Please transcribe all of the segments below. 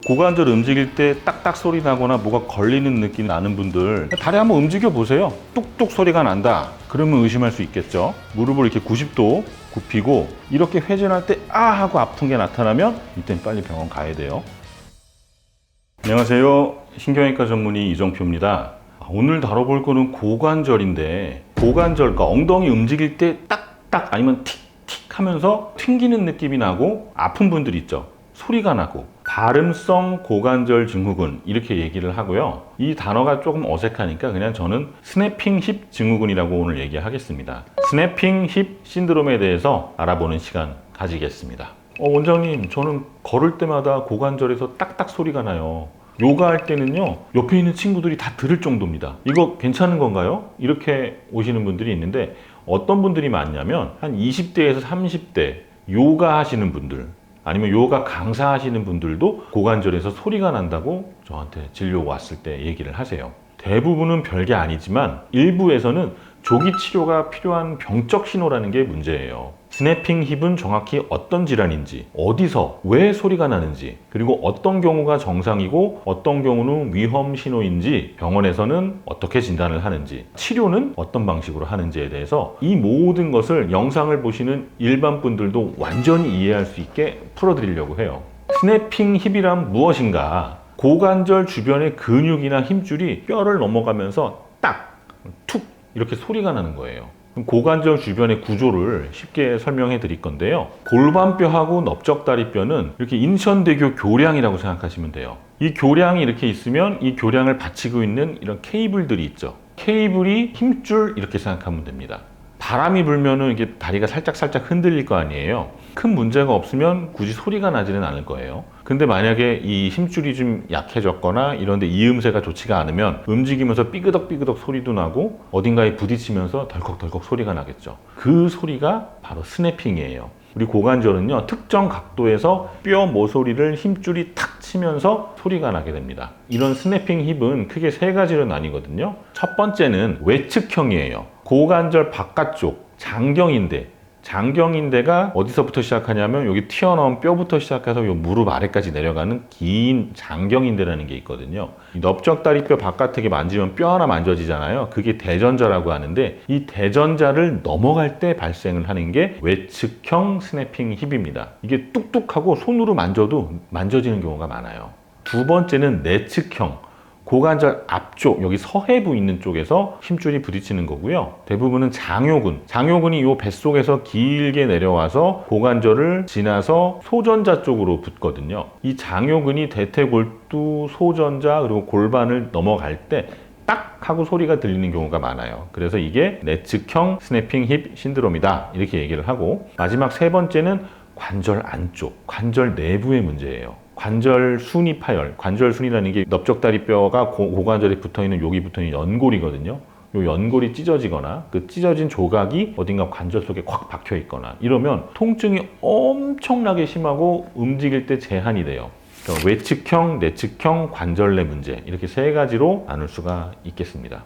고관절 움직일 때 딱딱 소리 나거나 뭐가 걸리는 느낌 나는 분들 다리 한번 움직여 보세요. 뚝뚝 소리가 난다. 그러면 의심할 수 있겠죠. 무릎을 이렇게 90도 굽히고 이렇게 회전할 때 아 하고 아픈 게 나타나면 이땐 빨리 병원 가야 돼요. 안녕하세요. 신경외과 전문의 이정표입니다. 오늘 다뤄볼 거는 고관절인데 고관절과 엉덩이 움직일 때 딱딱 아니면 틱틱 하면서 튕기는 느낌이 나고 아픈 분들 있죠. 소리가 나고 발음성 고관절 증후군 이렇게 얘기를 하고요. 이 단어가 조금 어색하니까 그냥 저는 스냅핑 힙 증후군이라고 오늘 얘기하겠습니다. 스냅핑 힙 신드롬에 대해서 알아보는 시간 가지겠습니다. 원장님, 저는 걸을 때마다 고관절에서 딱딱 소리가 나요. 요가 할 때는요, 옆에 있는 친구들이 다 들을 정도입니다. 이거 괜찮은 건가요? 이렇게 오시는 분들이 있는데 어떤 분들이 많냐면 한 20대에서 30대 요가 하시는 분들 아니면 요가 강사 하시는 분들도 고관절에서 소리가 난다고 저한테 진료 왔을 때 얘기를 하세요. 대부분은 별게 아니지만 일부에서는 조기 치료가 필요한 병적 신호라는 게 문제예요. 스냅핑 힙은 정확히 어떤 질환인지, 어디서, 왜 소리가 나는지, 그리고 어떤 경우가 정상이고 어떤 경우는 위험 신호인지, 병원에서는 어떻게 진단을 하는지, 치료는 어떤 방식으로 하는지에 대해서 이 모든 것을 영상을 보시는 일반 분들도 완전히 이해할 수 있게 풀어드리려고 해요. 스냅핑 힙이란 무엇인가? 고관절 주변의 근육이나 힘줄이 뼈를 넘어가면서 딱, 툭 이렇게 소리가 나는 거예요. 고관절 주변의 구조를 쉽게 설명해 드릴 건데요. 골반뼈하고 넓적다리뼈는 이렇게 인천대교 교량이라고 생각하시면 돼요. 이 교량이 이렇게 있으면 이 교량을 받치고 있는 이런 케이블들이 있죠. 케이블이 힘줄 이렇게 생각하면 됩니다. 바람이 불면은 이게 다리가 살짝 흔들릴 거 아니에요. 큰 문제가 없으면 굳이 소리가 나지는 않을 거예요. 근데 만약에 이 힘줄이 좀 약해졌거나 이런데 이음새가 좋지가 않으면 움직이면서 삐그덕삐그덕 소리도 나고 어딘가에 부딪히면서 덜컥덜컥 소리가 나겠죠. 그 소리가 바로 스냅핑이에요. 우리 고관절은요, 특정 각도에서 뼈 모서리를 힘줄이 탁 치면서 소리가 나게 됩니다. 이런 스냅핑 힙은 크게 세 가지로 나뉘거든요. 첫 번째는 외측형이에요. 고관절 바깥쪽 장경인대가 어디서부터 시작하냐면 여기 튀어나온 뼈부터 시작해서 요 무릎 아래까지 내려가는 긴 장경인대라는 게 있거든요. 이 넓적다리뼈 바깥에 만지면 뼈 하나 만져지잖아요. 그게 대전자라고 하는데 이 대전자를 넘어갈 때 발생을 하는 게 외측형 스냅핑 힙입니다. 이게 뚝뚝하고 손으로 만져도 만져지는 경우가 많아요. 두 번째는 내측형 고관절 앞쪽, 여기 서해부 있는 쪽에서 힘줄이 부딪히는 거고요. 대부분은 장요근이 이 뱃속에서 길게 내려와서 고관절을 지나서 소전자 쪽으로 붙거든요. 이 장요근이 대퇴골두, 소전자, 그리고 골반을 넘어갈 때 딱 하고 소리가 들리는 경우가 많아요. 그래서 이게 내측형 스냅핑 힙 신드롬이다. 이렇게 얘기를 하고, 마지막 세 번째는 관절 안쪽, 관절 내부의 문제예요. 관절순이 파열, 관절순이라는 게 넓적다리뼈가 고관절에 붙어있는 여기 붙어있는 연골이거든요. 요 연골이 찢어지거나 그 찢어진 조각이 어딘가 관절 속에 콱 박혀 있거나 이러면 통증이 엄청나게 심하고 움직일 때 제한이 돼요. 그러니까 외측형, 내측형 관절 내 문제, 이렇게 세 가지로 나눌 수가 있겠습니다.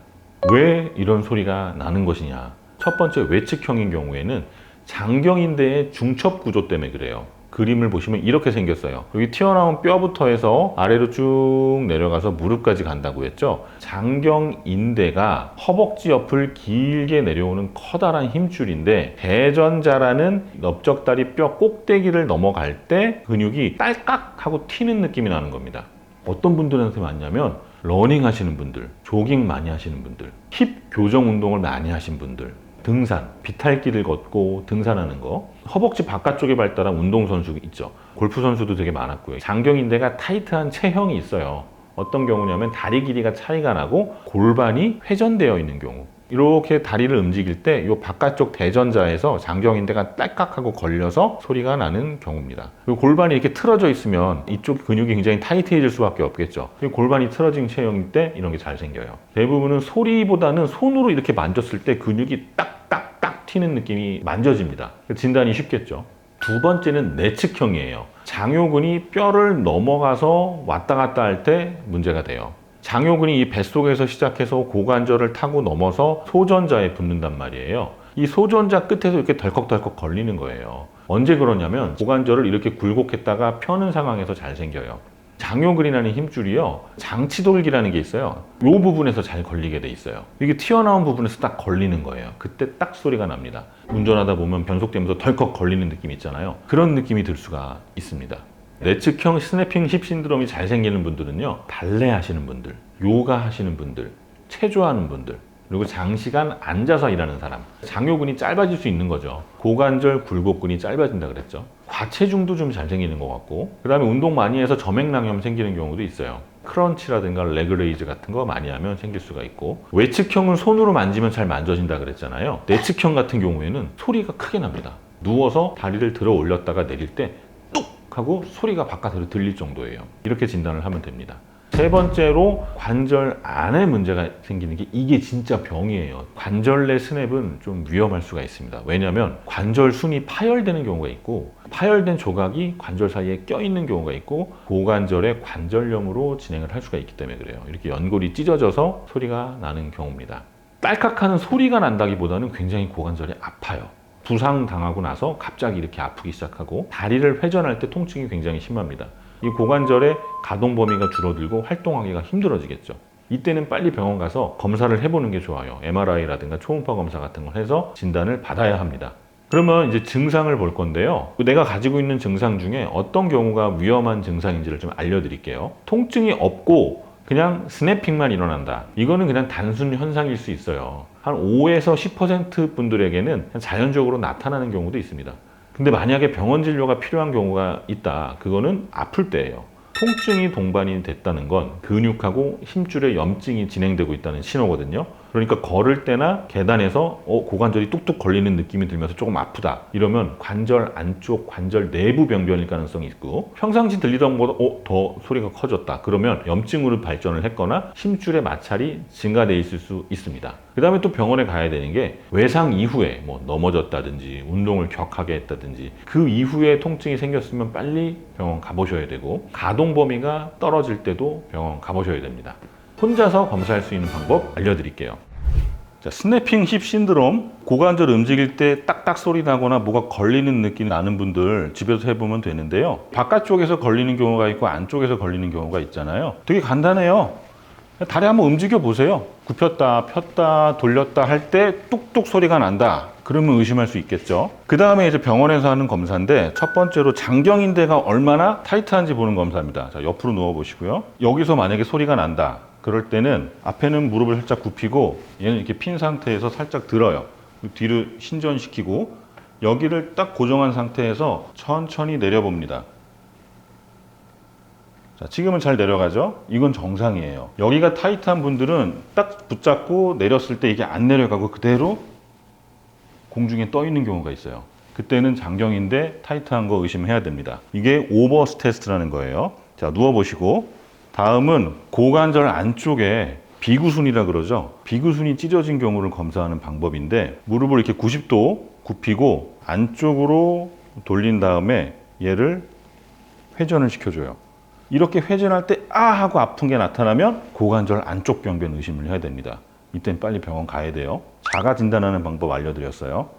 왜 이런 소리가 나는 것이냐? 첫 번째, 외측형인 경우에는 장경인대의 중첩 구조 때문에 그래요. 그림을 보시면 이렇게 생겼어요. 여기 튀어나온 뼈부터 해서 아래로 쭉 내려가서 무릎까지 간다고 했죠. 장경인대가 허벅지 옆을 길게 내려오는 커다란 힘줄인데, 대전자라는 넓적다리 뼈 꼭대기를 넘어갈 때 근육이 딸깍 하고 튀는 느낌이 나는 겁니다. 어떤 분들한테 많냐면 러닝 하시는 분들, 조깅 많이 하시는 분들, 힙 교정 운동을 많이 하신 분들, 등산, 비탈길을 걷고 등산하는 거, 허벅지 바깥쪽에 발달한 운동선수 있죠. 골프 선수도 되게 많았고요. 장경인대가 타이트한 체형이 있어요. 어떤 경우냐면 다리 길이가 차이가 나고 골반이 회전되어 있는 경우, 이렇게 다리를 움직일 때 이 바깥쪽 대전자에서 장경인대가 딸깍하고 걸려서 소리가 나는 경우입니다. 그리고 골반이 이렇게 틀어져 있으면 이쪽 근육이 굉장히 타이트해질 수밖에 없겠죠. 골반이 틀어진 체형일 때 이런 게 잘 생겨요. 대부분은 소리보다는 손으로 이렇게 만졌을 때 근육이 딱딱딱 튀는 느낌이 만져집니다. 진단이 쉽겠죠. 두 번째는 내측형이에요. 장요근이 뼈를 넘어가서 왔다 갔다 할 때 문제가 돼요. 장요근이 이 뱃속에서 시작해서 고관절을 타고 넘어서 소전자에 붙는단 말이에요. 이 소전자 끝에서 이렇게 덜컥덜컥 걸리는 거예요. 언제 그러냐면 고관절을 이렇게 굴곡했다가 펴는 상황에서 잘 생겨요. 장요근이라는 힘줄이요, 장치돌기라는 게 있어요. 이 부분에서 잘 걸리게 돼 있어요. 이게 튀어나온 부분에서 딱 걸리는 거예요. 그때 딱 소리가 납니다. 운전하다 보면 변속되면서 덜컥 걸리는 느낌 있잖아요. 그런 느낌이 들 수가 있습니다. 내측형 스냅핑 힙 신드롬이 잘 생기는 분들은요, 발레 하시는 분들, 요가 하시는 분들, 체조하는 분들, 그리고 장시간 앉아서 일하는 사람, 장요근이 짧아질 수 있는 거죠. 고관절 굴곡근이 짧아진다 그랬죠. 과체중도 좀 잘 생기는 것 같고, 그 다음에 운동 많이 해서 점액낭염 생기는 경우도 있어요. 크런치라든가 레그레이즈 같은 거 많이 하면 생길 수가 있고, 외측형은 손으로 만지면 잘 만져진다 그랬잖아요. 내측형 같은 경우에는 소리가 크게 납니다. 누워서 다리를 들어 올렸다가 내릴 때 뚝 하고 소리가 바깥으로 들릴 정도예요. 이렇게 진단을 하면 됩니다. 세 번째로 관절 안에 문제가 생기는 게, 이게 진짜 병이에요. 관절 내 스냅은 좀 위험할 수가 있습니다. 왜냐하면 관절순이 파열되는 경우가 있고, 파열된 조각이 관절 사이에 껴있는 경우가 있고, 고관절의 관절염으로 진행을 할 수가 있기 때문에 그래요. 이렇게 연골이 찢어져서 소리가 나는 경우입니다. 딸깍하는 소리가 난다기보다는 굉장히 고관절이 아파요. 부상 당하고 나서 갑자기 이렇게 아프기 시작하고, 다리를 회전할 때 통증이 굉장히 심합니다. 이 고관절의 가동 범위가 줄어들고 활동하기가 힘들어지겠죠. 이때는 빨리 병원 가서 검사를 해보는 게 좋아요. MRI라든가 초음파 검사 같은 걸 해서 진단을 받아야 합니다. 그러면 이제 증상을 볼 건데요. 내가 가지고 있는 증상 중에 어떤 경우가 위험한 증상인지를 좀 알려드릴게요. 통증이 없고 그냥 스냅핑만 일어난다. 이거는 그냥 단순 현상일 수 있어요. 한 5에서 10% 분들에게는 자연적으로 나타나는 경우도 있습니다. 근데 만약에 병원 진료가 필요한 경우가 있다. 그거는 아플 때예요. 통증이 동반이 됐다는 건 근육하고 힘줄에 염증이 진행되고 있다는 신호거든요. 그러니까 걸을 때나 계단에서 고관절이 뚝뚝 걸리는 느낌이 들면서 조금 아프다. 이러면 관절 안쪽, 관절 내부 병변일 가능성이 있고, 평상시 들리던 것보다 더 소리가 커졌다. 그러면 염증으로 발전을 했거나 힘줄의 마찰이 증가돼 있을 수 있습니다. 그 다음에 또 병원에 가야 되는 게, 외상 이후에 뭐 넘어졌다든지 운동을 격하게 했다든지 그 이후에 통증이 생겼으면 빨리 병원 가보셔야 되고, 가동 범위가 떨어질 때도 병원 가보셔야 됩니다. 혼자서 검사할 수 있는 방법 알려드릴게요. 자, 스냅핑 힙 신드롬, 고관절 움직일 때 딱딱 소리 나거나 뭐가 걸리는 느낌 나는 분들 집에서 해보면 되는데요. 바깥쪽에서 걸리는 경우가 있고 안쪽에서 걸리는 경우가 있잖아요. 되게 간단해요. 다리 한번 움직여 보세요. 굽혔다 폈다 돌렸다 할 때 뚝뚝 소리가 난다. 그러면 의심할 수 있겠죠. 그 다음에 이제 병원에서 하는 검사인데, 첫 번째로 장경인대가 얼마나 타이트한지 보는 검사입니다. 자, 옆으로 누워 보시고요. 여기서 만약에 소리가 난다. 그럴 때는 앞에는 무릎을 살짝 굽히고, 얘는 이렇게 핀 상태에서 살짝 들어요. 뒤로 신전시키고, 여기를 딱 고정한 상태에서 천천히 내려봅니다. 자, 지금은 잘 내려가죠? 이건 정상이에요. 여기가 타이트한 분들은 딱 붙잡고 내렸을 때 이게 안 내려가고 그대로 공중에 떠 있는 경우가 있어요. 그때는 장경인대 타이트한 거 의심해야 됩니다. 이게 오버스 테스트라는 거예요. 자, 누워보시고, 다음은 고관절 안쪽에 비구순이라 그러죠. 비구순이 찢어진 경우를 검사하는 방법인데, 무릎을 이렇게 90도 굽히고 안쪽으로 돌린 다음에 얘를 회전을 시켜줘요. 이렇게 회전할 때 아 하고 아픈 게 나타나면 고관절 안쪽 병변 의심을 해야 됩니다. 이땐 빨리 병원 가야 돼요. 자가 진단하는 방법 알려드렸어요.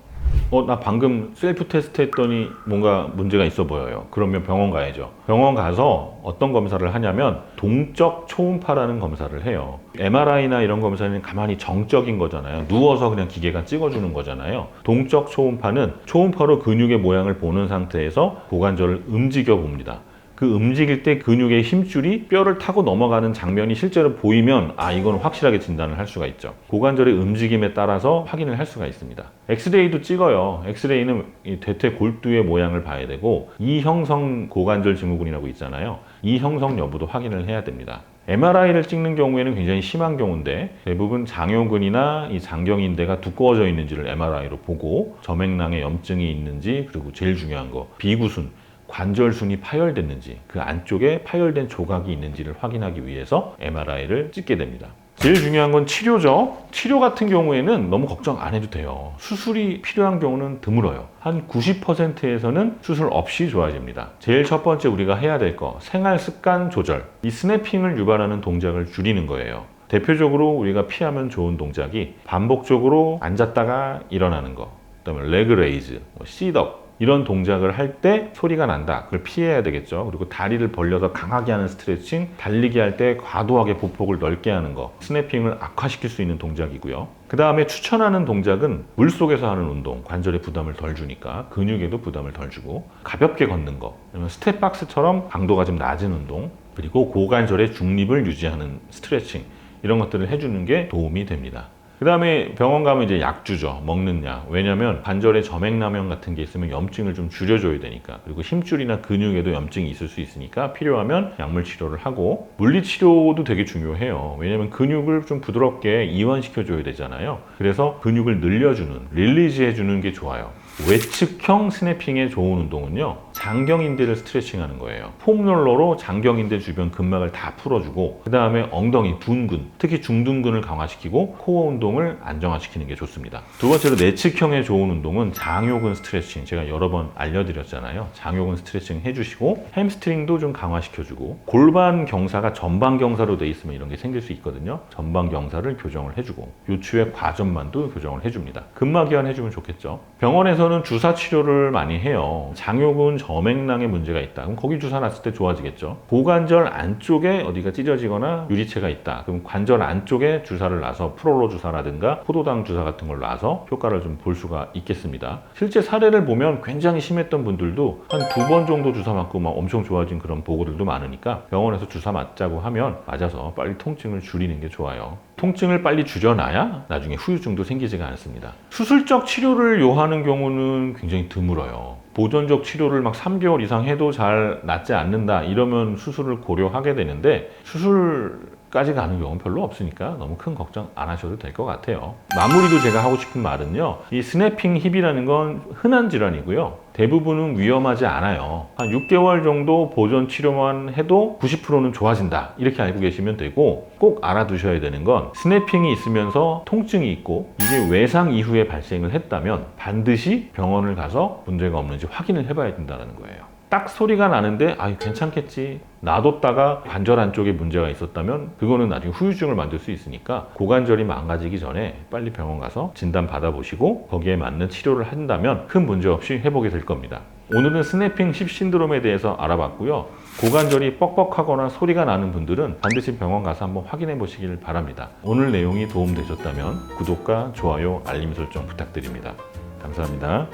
나 방금 셀프 테스트 했더니 뭔가 문제가 있어 보여요. 그러면 병원 가야죠. 병원 가서 어떤 검사를 하냐면 동적 초음파라는 검사를 해요. MRI나 이런 검사는 가만히 정적인 거잖아요. 누워서 그냥 기계가 찍어주는 거잖아요. 동적 초음파는 초음파로 근육의 모양을 보는 상태에서 고관절을 움직여 봅니다. 그 움직일 때 근육의 힘줄이 뼈를 타고 넘어가는 장면이 실제로 보이면 이건 확실하게 진단을 할 수가 있죠. 고관절의 움직임에 따라서 확인을 할 수가 있습니다. 엑스레이도 찍어요. 엑스레이는 이 대퇴 골두의 모양을 봐야 되고, 이 형성 고관절 증후군이라고 있잖아요. 이 형성 여부도 확인을 해야 됩니다. MRI를 찍는 경우에는 굉장히 심한 경우인데, 대부분 장요근이나 이 장경인대가 두꺼워져 있는지를 MRI로 보고, 점액낭에 염증이 있는지, 그리고 제일 중요한 거 비구순, 관절순이 파열됐는지, 그 안쪽에 파열된 조각이 있는지를 확인하기 위해서 MRI를 찍게 됩니다. 제일 중요한 건 치료죠. 치료 같은 경우에는 너무 걱정 안 해도 돼요. 수술이 필요한 경우는 드물어요. 한 90%에서는 수술 없이 좋아집니다. 제일 첫 번째 우리가 해야 될 거, 생활 습관 조절. 이 스냅핑을 유발하는 동작을 줄이는 거예요. 대표적으로 우리가 피하면 좋은 동작이 반복적으로 앉았다가 일어나는 거, 그다음에 레그 레이즈, 시트업, 이런 동작을 할 때 소리가 난다. 그걸 피해야 되겠죠. 그리고 다리를 벌려서 강하게 하는 스트레칭, 달리기 할 때 과도하게 보폭을 넓게 하는 거, 스냅핑을 악화시킬 수 있는 동작이고요. 그 다음에 추천하는 동작은 물속에서 하는 운동, 관절에 부담을 덜 주니까 근육에도 부담을 덜 주고, 가볍게 걷는 거, 그러면 스텝박스처럼 강도가 좀 낮은 운동, 그리고 고관절의 중립을 유지하는 스트레칭, 이런 것들을 해주는 게 도움이 됩니다. 그 다음에 병원 가면 이제 약 주죠. 먹는 약. 왜냐면 관절에 점액라면 같은 게 있으면 염증을 좀 줄여줘야 되니까. 그리고 힘줄이나 근육에도 염증이 있을 수 있으니까 필요하면 약물 치료를 하고, 물리 치료도 되게 중요해요. 왜냐면 근육을 좀 부드럽게 이완시켜줘야 되잖아요. 그래서 근육을 늘려주는, 릴리즈 해주는 게 좋아요. 외측형 스냅핑에 좋은 운동은요, 장경인대를 스트레칭하는 거예요. 폼롤러로 장경인대 주변 근막을 다 풀어주고, 그 다음에 엉덩이, 둔근, 특히 중둔근을 강화시키고 코어 운동을 안정화시키는 게 좋습니다. 두 번째로 내측형에 좋은 운동은 장요근 스트레칭, 제가 여러 번 알려드렸잖아요. 장요근 스트레칭 해주시고, 햄스트링도 좀 강화시켜주고, 골반 경사가 전방 경사로 돼 있으면 이런 게 생길 수 있거든요. 전방 경사를 교정을 해주고, 요추의 과전만도 교정을 해줍니다. 근막 이완 해주면 좋겠죠. 병원에서는 주사 치료를 많이 해요. 장요근 점액낭에 문제가 있다. 그럼 거기 주사 놨을 때 좋아지겠죠. 고관절 안쪽에 어디가 찢어지거나 유리체가 있다. 그럼 관절 안쪽에 주사를 놔서 프롤로 주사라든가 포도당 주사 같은 걸 놔서 효과를 좀 볼 수가 있겠습니다. 실제 사례를 보면 굉장히 심했던 분들도 한 2번 정도 주사 맞고 막 엄청 좋아진 그런 보고들도 많으니까 병원에서 주사 맞자고 하면 맞아서 빨리 통증을 줄이는 게 좋아요. 통증을 빨리 줄여놔야 나중에 후유증도 생기지가 않습니다. 수술적 치료를 요하는 경우는 굉장히 드물어요. 보존적 치료를 막 3개월 이상 해도 잘 낫지 않는다 이러면 수술을 고려하게 되는데, 수술까지 가는 경우는 별로 없으니까 너무 큰 걱정 안 하셔도 될 것 같아요. 마무리도 제가 하고 싶은 말은요, 이 스냅핑 힙이라는 건 흔한 질환이고요, 대부분은 위험하지 않아요. 한 6개월 정도 보존 치료만 해도 90%는 좋아진다, 이렇게 알고 계시면 되고, 꼭 알아두셔야 되는 건 스냅핑이 있으면서 통증이 있고 이게 외상 이후에 발생을 했다면 반드시 병원을 가서 문제가 없는지 확인을 해봐야 된다는 거예요. 딱 소리가 나는데 괜찮겠지, 놔뒀다가 관절 안쪽에 문제가 있었다면 그거는 나중에 후유증을 만들 수 있으니까 고관절이 망가지기 전에 빨리 병원 가서 진단 받아보시고 거기에 맞는 치료를 한다면 큰 문제 없이 회복이 될 겁니다. 오늘은 스냅핑 힙 신드롬에 대해서 알아봤고요. 고관절이 뻑뻑하거나 소리가 나는 분들은 반드시 병원 가서 한번 확인해 보시길 바랍니다. 오늘 내용이 도움되셨다면 구독과 좋아요, 알림 설정 부탁드립니다. 감사합니다.